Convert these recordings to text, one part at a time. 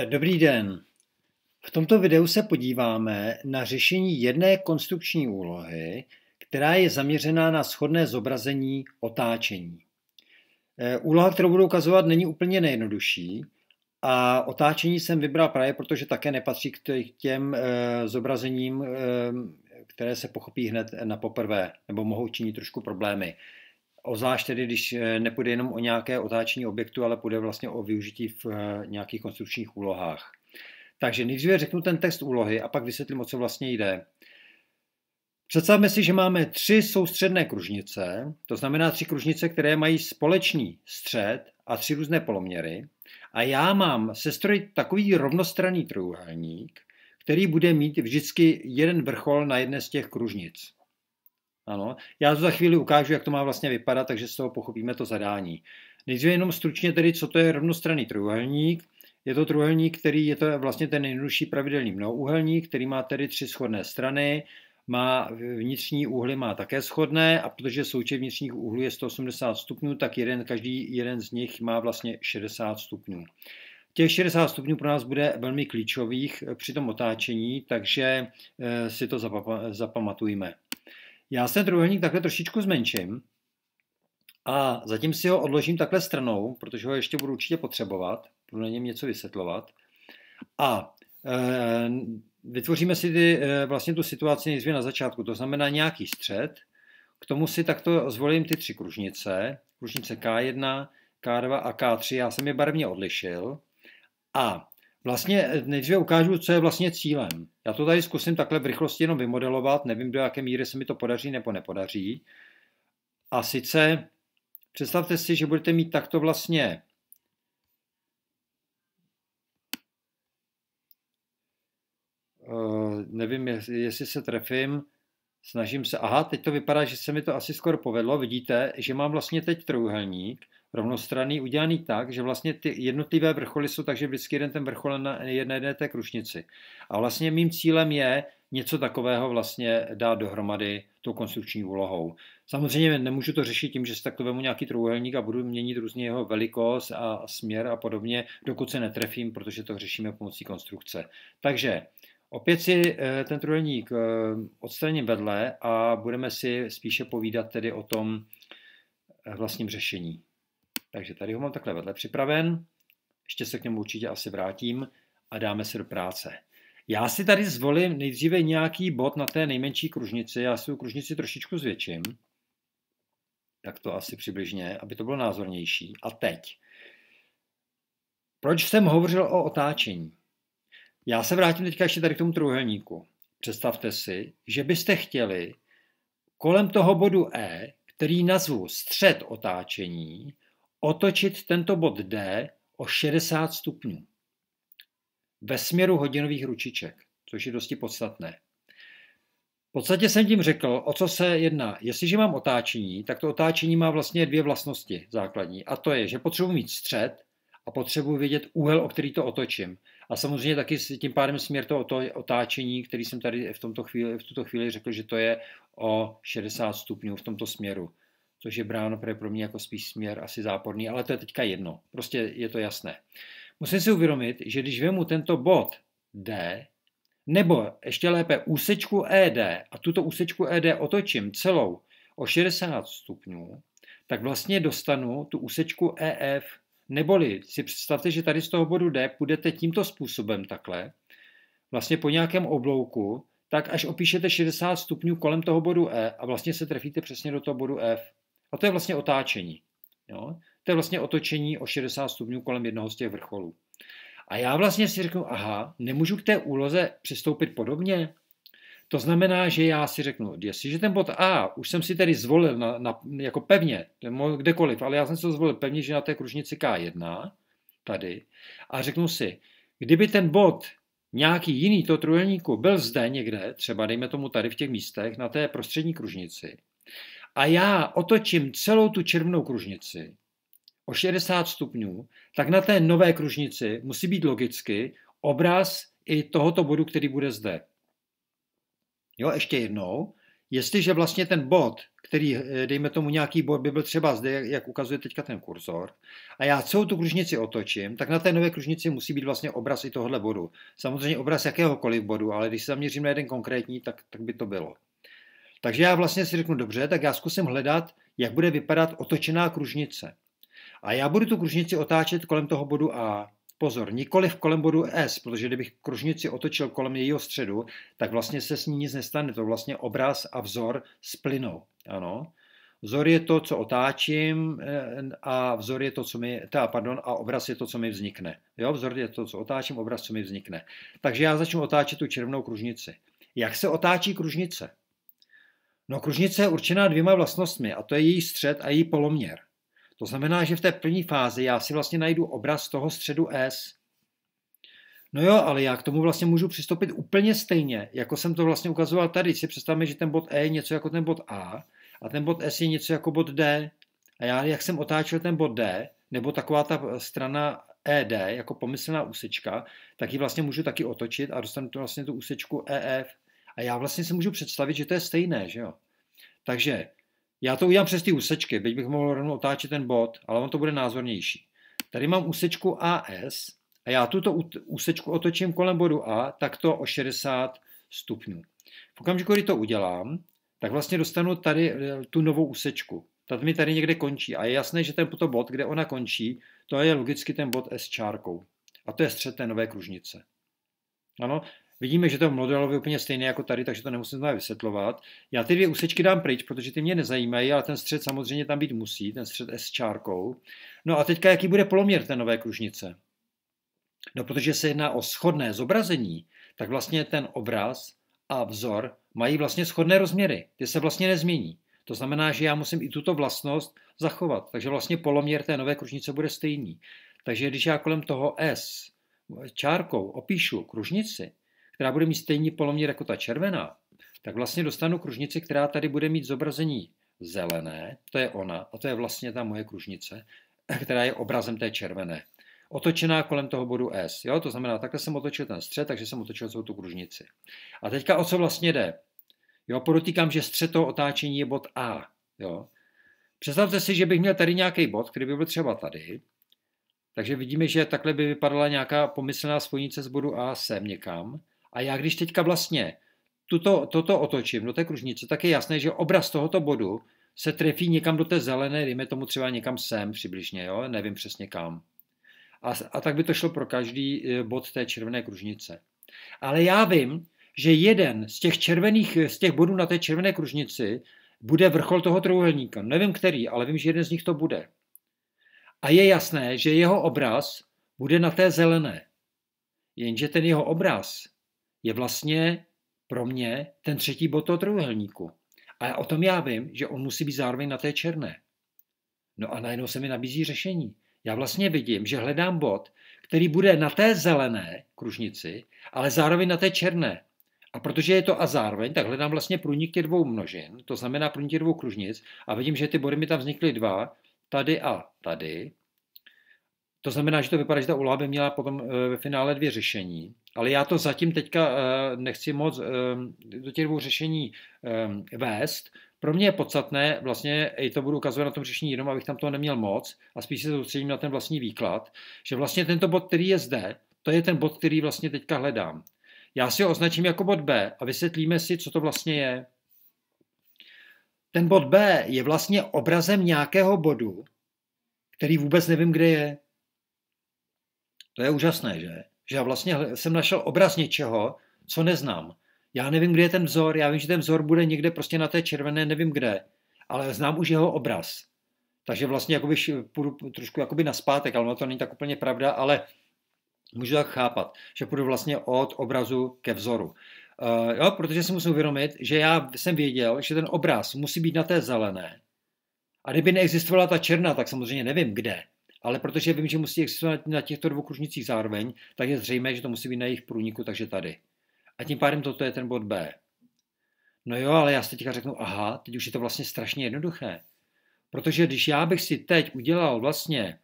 Dobrý den. V tomto videu se podíváme na řešení jedné konstrukční úlohy, která je zaměřená na shodné zobrazení otáčení. Úloha, kterou budu ukazovat, není úplně nejjednodušší a otáčení jsem vybral právě, protože také nepatří k těm zobrazením, které se pochopí hned na poprvé nebo mohou činit trošku problémy. Ozvlášť tedy, když nepůjde jenom o nějaké otáčení objektu, ale půjde vlastně o využití v nějakých konstrukčních úlohách. Takže nejdříve řeknu ten text úlohy a pak vysvětlím, o co vlastně jde. Představme si, že máme 3 soustředné kružnice, to znamená 3 kružnice, které mají společný střed a 3 různé poloměry. A já mám sestrojit takový rovnostranný trojúhelník, který bude mít vždycky jeden vrchol na jedné z těch kružnic. Ano, já to za chvíli ukážu, jak to má vlastně vypadat, takže z toho pochopíme to zadání. Nejdříve jenom stručně tedy, co to je rovnostranný trojúhelník. Je to trojúhelník, který je to vlastně ten nejjednodušší pravidelný mnohouhelník, který má tedy 3 shodné strany, má vnitřní úhly má také shodné a protože součet vnitřních úhlů je 180 stupňů, tak každý jeden z nich má vlastně 60 stupňů. Těch 60 stupňů pro nás bude velmi klíčových při tom otáčení, takže si to zapamatujeme. Já ten trojúhelník takhle trošičku zmenším a zatím si ho odložím takhle stranou, protože ho ještě budu určitě potřebovat, budu na něm něco vysvětlovat. A vytvoříme si vlastně tu situaci nejdříve na začátku, to znamená nějaký střed. K tomu si takto zvolím ty 3 kružnice, kružnice K1, K2 a K3, já jsem je barevně odlišil. A vlastně nejdříve ukážu, co je vlastně cílem. Já to tady zkusím takhle v rychlosti jenom vymodelovat, nevím, do jaké míry se mi to podaří nebo nepodaří. A sice představte si, že budete mít takto vlastně nevím, jestli se trefím, snažím se, aha, teď to vypadá, že se mi to asi skoro povedlo, vidíte, že mám vlastně teď trojúhelník rovnostranný udělaný tak, že vlastně ty jednotlivé vrcholy jsou takže vždycky jeden ten vrchol na jedné té kružnici. A vlastně mým cílem je něco takového vlastně dát dohromady tou konstrukční úlohou. Samozřejmě nemůžu to řešit tím, že si takto vemu nějaký trojúhelník a budu měnit různě jeho velikost a směr a podobně, dokud se netrefím, protože to řešíme pomocí konstrukce. Takže opět si ten trojúhelník odstraním vedle a budeme si spíše povídat tedy o tom vlastním řešení. Takže tady ho mám takhle vedle připraven, ještě se k němu určitě asi vrátím a dáme se do práce. Já si tady zvolím nejdříve nějaký bod na té nejmenší kružnici, já si tu kružnici trošičku zvětším, tak to asi přibližně, aby to bylo názornější. A teď, proč jsem hovořil o otáčení? Já se vrátím teďka ještě tady k tomu trojúhelníku. Představte si, že byste chtěli kolem toho bodu E, který nazvu střed otáčení, otočit tento bod D o 60 stupňů ve směru hodinových ručiček, což je dosti podstatné. V podstatě jsem tím řekl, o co se jedná. Jestliže mám otáčení, tak to otáčení má vlastně 2 vlastnosti základní. A to je, že potřebuji mít střed a potřebuji vědět úhel, o který to otočím. A samozřejmě taky tím pádem směr toho otáčení, který jsem tady v tuto chvíli řekl, že to je o 60 stupňů v tomto směru. Což je bráno pro mě jako spíš směr asi záporný, ale to je teďka jedno. Prostě je to jasné. Musím si uvědomit, že když vezmu tento bod D, nebo ještě lépe úsečku ED a tuto úsečku ED otočím celou o 60 stupňů, tak vlastně dostanu tu úsečku EF. Neboli si představte, že tady z toho bodu D půjdete tímto způsobem takhle, vlastně po nějakém oblouku, tak až opíšete 60 stupňů kolem toho bodu E a vlastně se trefíte přesně do toho bodu F. A to je vlastně otáčení. Jo? To je vlastně otočení o 60 stupňů kolem jednoho z těch vrcholů. A já vlastně si řeknu, aha, nemůžu k té úloze přistoupit podobně? To znamená, že já si řeknu, jestliže ten bod A už jsem si tedy zvolil jako pevně, kdekoliv, ale já jsem si to zvolil pevně, že na té kružnici K1, tady, a řeknu si, kdyby ten bod nějaký jiný toho trojúhelníku byl zde někde, třeba dejme tomu tady v těch místech, na té prostřední kružnici, a já otočím celou tu červenou kružnici o 60 stupňů, tak na té nové kružnici musí být logicky obraz i tohoto bodu, který bude zde. Jo, ještě jednou, jestliže vlastně ten bod, který, dejme tomu, nějaký bod by byl třeba zde, jak ukazuje teďka ten kurzor, a já celou tu kružnici otočím, tak na té nové kružnici musí být vlastně obraz i tohohle bodu. Samozřejmě obraz jakéhokoliv bodu, ale když se zaměřím na jeden konkrétní, tak by to bylo. Takže já vlastně si řeknu, dobře, tak já zkusím hledat, jak bude vypadat otočená kružnice. A já budu tu kružnici otáčet kolem toho bodu A. Pozor, nikoliv kolem bodu S, protože kdybych kružnici otočil kolem jejího středu, tak vlastně se s ní nic nestane. To vlastně obraz a vzor splynou. Ano. Vzor je to, co otáčím, a vzor je to, co mi, a obraz je to, co mi vznikne. Jo, vzor je to, co otáčím, obraz, co mi vznikne. Takže já začnu otáčet tu červenou kružnici. Jak se otáčí kružnice? No, kružnice je určená dvěma vlastnostmi, a to je její střed a její poloměr. To znamená, že v té první fázi já si vlastně najdu obraz toho středu S. No jo, ale já k tomu vlastně můžu přistoupit úplně stejně, jako jsem to vlastně ukazoval tady. Si představme, že ten bod E je něco jako ten bod A a ten bod S je něco jako bod D. A já, jak jsem otáčel ten bod D, nebo taková ta strana ED, jako pomyslná úsečka, tak ji vlastně můžu taky otočit a dostanu to vlastně tu úsečku EF. A já vlastně si můžu představit, že to je stejné, že jo. Takže já to udělám přes ty úsečky, byť bych mohl rovnou otáčet ten bod, ale on to bude názornější. Tady mám úsečku AS a já tuto úsečku otočím kolem bodu A takto o 60 stupňů. V okamžiku, kdy to udělám, tak vlastně dostanu tady tu novou úsečku. Ta mi tady někde končí a je jasné, že tento bod, kde ona končí, to je logicky ten bod S čárkou. A to je střed té nové kružnice. Ano, vidíme, že to modelově je úplně stejné jako tady, takže to nemusím znovu vysvětlovat. Já ty dvě úsečky dám pryč, protože ty mě nezajímají, ale ten střed samozřejmě tam být musí, ten střed S čárkou. No a teďka jaký bude poloměr té nové kružnice? No, protože se jedná o shodné zobrazení, tak vlastně ten obraz a vzor mají vlastně shodné rozměry. Ty se vlastně nezmění. To znamená, že já musím i tuto vlastnost zachovat. Takže vlastně poloměr té nové kružnice bude stejný. Takže když já kolem toho S čárkou opíšu kružnici, která bude mít stejný poloměr jako ta červená, tak vlastně dostanu kružnici, která tady bude mít zobrazení zelené, to je ona, a to je vlastně ta moje kružnice, která je obrazem té červené. Otočená kolem toho bodu S. Jo? To znamená, takhle jsem otočil ten střed, takže jsem otočil celou tu kružnici. A teďka o co vlastně jde? Jo, podotýkám, že střed toho otáčení je bod A. Jo? Představte si, že bych měl tady nějaký bod, který by byl třeba tady. Takže vidíme, že takhle by vypadala nějaká pomyslná spojnice z bodu A sem někam. A já když teďka vlastně toto otočím do té kružnice, tak je jasné, že obraz tohoto bodu se trefí někam do té zelené, dejme tomu třeba někam sem přibližně, jo? Nevím přesně kam. A tak by to šlo pro každý bod té červené kružnice. Ale já vím, že jeden z těch bodů na té červené kružnici bude vrchol toho trojúhelníka. Nevím který, ale vím, že jeden z nich to bude. A je jasné, že jeho obraz bude na té zelené. Jenže ten jeho obraz je vlastně pro mě ten třetí bod toho trojúhelníku. A o tom já vím, že on musí být zároveň na té černé. No a najednou se mi nabízí řešení. Já vlastně vidím, že hledám bod, který bude na té zelené kružnici, ale zároveň na té černé. A protože je to a zároveň, tak hledám vlastně průnik těch dvou množin, to znamená průnik těch dvou kružnic, a vidím, že ty body mi tam vznikly dva, tady a tady. To znamená, že to vypadá, že ta úloha by měla potom ve finále dvě řešení. Ale já to zatím teďka nechci moc do těch dvou řešení vést. Pro mě je podstatné, vlastně i to budu ukazovat na tom řešení jenom, abych tam toho neměl moc a spíš se soustředím na ten vlastní výklad, že vlastně tento bod, který je zde, to je ten bod, který vlastně teďka hledám. Já si ho označím jako bod B a vysvětlíme si, co to vlastně je. Ten bod B je vlastně obrazem nějakého bodu, který vůbec nevím, kde je. To je úžasné, že? Že já vlastně jsem našel obraz něčeho, co neznám. Já nevím, kde je ten vzor, já vím, že ten vzor bude někde prostě na té červené, nevím kde, ale znám už jeho obraz. Takže vlastně jakoby půjdu trošku jakoby naspátek, ale to není tak úplně pravda, ale můžu tak chápat, že půjdu vlastně od obrazu ke vzoru. Jo, protože si musím uvědomit, že já jsem věděl, že ten obraz musí být na té zelené. A kdyby neexistovala ta černá, tak samozřejmě nevím kde. Ale protože vím, že musí existovat na těchto dvou kružnicích zároveň, tak je zřejmé, že to musí být na jejich průniku, takže tady. A tím pádem toto je ten bod B. No jo, ale já si teďka řeknu, aha, teď už je to vlastně strašně jednoduché. Protože když já bych si teď udělal vlastně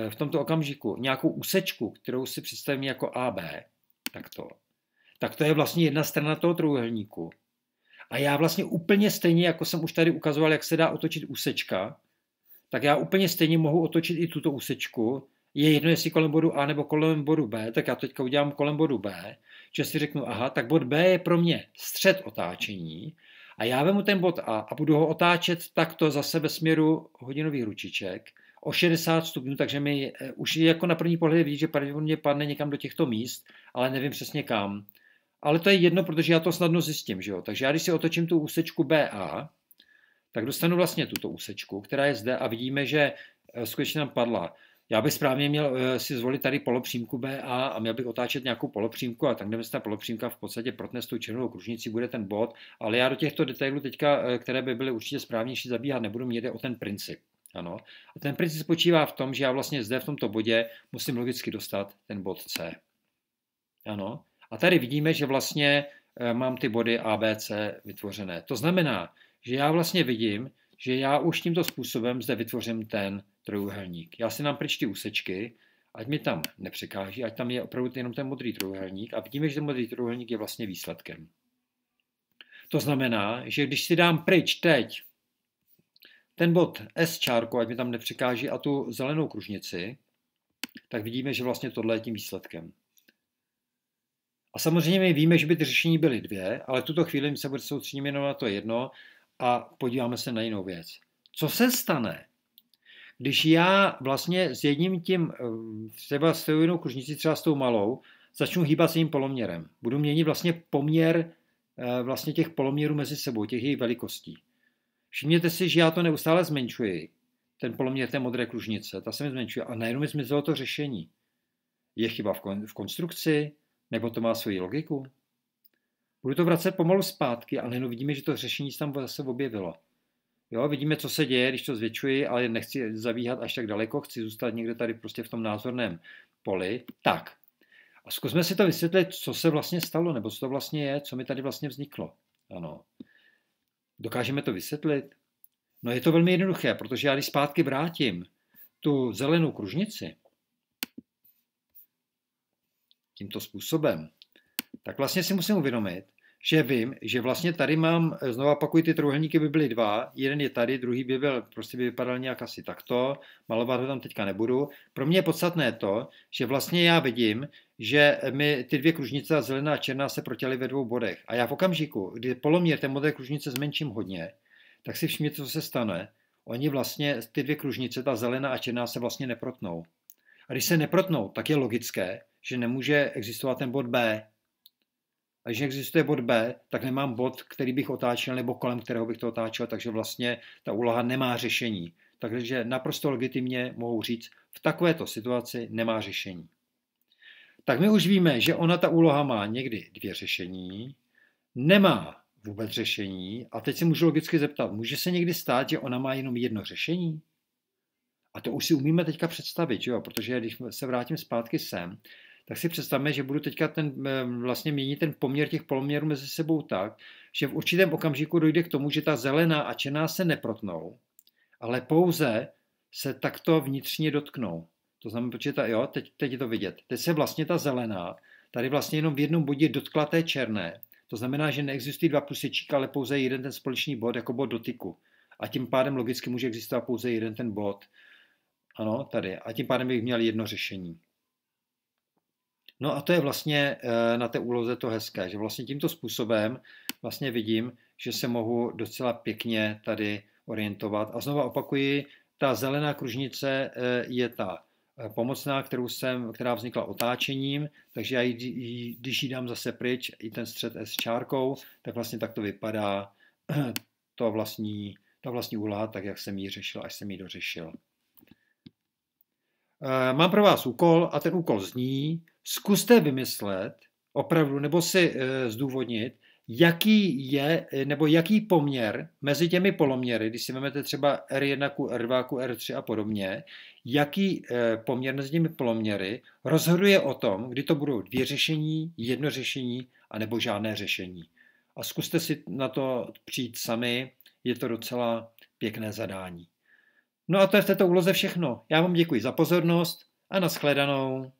v tomto okamžiku nějakou úsečku, kterou si představím jako AB, tak to je vlastně jedna strana toho trojúhelníku. A já vlastně úplně stejně, jako jsem už tady ukazoval, jak se dá otočit úsečka, tak já úplně stejně mohu otočit i tuto úsečku. Je jedno, jestli kolem bodu A nebo kolem bodu B, tak já teďka udělám kolem bodu B, že si řeknu, aha, tak bod B je pro mě střed otáčení a já vemu ten bod A budu ho otáčet takto zase ve směru hodinových ručiček o 60 stupňů, takže mi už jako na první pohled vidí, že pravděpodobně padne někam do těchto míst, ale nevím přesně kam. Ale to je jedno, protože já to snadno zjistím, že jo? Takže já když si otočím tu úsečku BA, tak dostanu vlastně tuto úsečku, která je zde a vidíme, že skutečně nám padla. Já bych správně měl si zvolit tady polopřímku BA a měl bych otáčet nějakou polopřímku a tak, kde se ta polopřímka v podstatě protne s tou červenou kružnicí, bude ten bod, ale já do těchto detailů teďka, které by byly určitě správnější, zabíhat nebudu, mě jde o ten princip. Ano. A ten princip spočívá v tom, že já vlastně zde v tomto bodě musím logicky dostat ten bod C. Ano. A tady vidíme, že vlastně mám ty body A, B, C vytvořené. To znamená, že já vlastně vidím, že já už tímto způsobem zde vytvořím ten trojúhelník. Já si dám pryč ty úsečky, ať mi tam nepřekáží, ať tam je opravdu jenom ten modrý trojúhelník a vidíme, že ten modrý trojúhelník je vlastně výsledkem. To znamená, že když si dám pryč teď ten bod S čárkou, ať mi tam nepřekáží a tu zelenou kružnici, tak vidíme, že vlastně tohle je tím výsledkem. A samozřejmě my víme, že by ty řešení byly dvě, ale v tuto chvíli my se soustředíme jenom na to jedno a podíváme se na jinou věc. Co se stane, když já vlastně s jedním tím, třeba s tou jinou kružnicí, třeba s tou malou, začnu hýbat s tím poloměrem. Budu měnit vlastně poměr vlastně těch poloměrů mezi sebou, těch jejich velikostí. Všimněte si, že já to neustále zmenšuji, ten poloměr té modré kružnice, ta se mi zmenšuje a najednou mi zmizelo to řešení. Je chyba v konstrukci, nebo to má svoji logiku? Budu to vracet pomalu zpátky, ale jenom vidíme, že to řešení se tam zase objevilo. Jo, vidíme, co se děje, když to zvětšuji, ale nechci zabíhat až tak daleko, chci zůstat někde tady prostě v tom názorném poli. Tak. A zkusme si to vysvětlit, co se vlastně stalo, nebo co to vlastně je, co mi tady vlastně vzniklo. Ano. Dokážeme to vysvětlit? No je to velmi jednoduché, protože já když zpátky vrátím tu zelenou kružnici tímto způsobem, tak vlastně si musím uvědomit, že vím, že vlastně tady mám, znovu opakuju, ty trojúhelníky by byly dva, jeden je tady, druhý by byl, prostě by vypadal nějak asi takto, malovat ho tam teďka nebudu. Pro mě je podstatné to, že vlastně já vidím, že mi ty dvě kružnice, zelená a černá, se protěly ve dvou bodech. A já v okamžiku, kdy poloměr té modré kružnice zmenším hodně, tak si všimněte, co se stane. Oni vlastně, ty dvě kružnice, ta zelená a černá, se vlastně neprotnou. A když se neprotnou, tak je logické, že nemůže existovat ten bod B. A když existuje bod B, tak nemám bod, který bych otáčel, nebo kolem kterého bych to otáčel, takže vlastně ta úloha nemá řešení. Takže naprosto legitimně mohu říct, v takovéto situaci nemá řešení. Tak my už víme, že ona ta úloha má někdy dvě řešení, nemá vůbec řešení a teď si můžu logicky zeptat, může se někdy stát, že ona má jenom jedno řešení? A to už si umíme teďka představit, jo? Protože když se vrátím zpátky sem, tak si představme, že budu teďka vlastně měnit ten poměr těch poloměrů mezi sebou tak, že v určitém okamžiku dojde k tomu, že ta zelená a černá se neprotnou, ale pouze se takto vnitřně dotknou. To znamená, protože teď je to vidět. Teď se vlastně ta zelená, tady vlastně jenom v jednom bodě dotkla té černé. To znamená, že neexistují dva plusečíka, ale pouze jeden ten společný bod jako bod dotyku. A tím pádem logicky může existovat pouze jeden ten bod. Ano, tady. A tím pádem bych měl jedno řešení. No a to je vlastně na té úloze to hezké, že vlastně tímto způsobem vlastně vidím, že se mohu docela pěkně tady orientovat. A znovu opakuji, ta zelená kružnice je ta pomocná, která vznikla otáčením, takže já když ji dám zase pryč, i ten střed S čárkou, tak vlastně tak to vypadá ta vlastní úloha, tak jak jsem ji řešil, až jsem ji dořešil. Mám pro vás úkol a ten úkol zní, zkuste vymyslet opravdu, nebo si zdůvodnit, jaký je, nebo jaký poměr mezi těmi poloměry, když si vezmete třeba R1 ku R2 ku R3 a podobně, jaký poměr mezi těmi poloměry rozhoduje o tom, kdy to budou dvě řešení, jedno řešení, anebo žádné řešení. A zkuste si na to přijít sami, je to docela pěkné zadání. No a to je v této úloze všechno. Já vám děkuji za pozornost a nashledanou.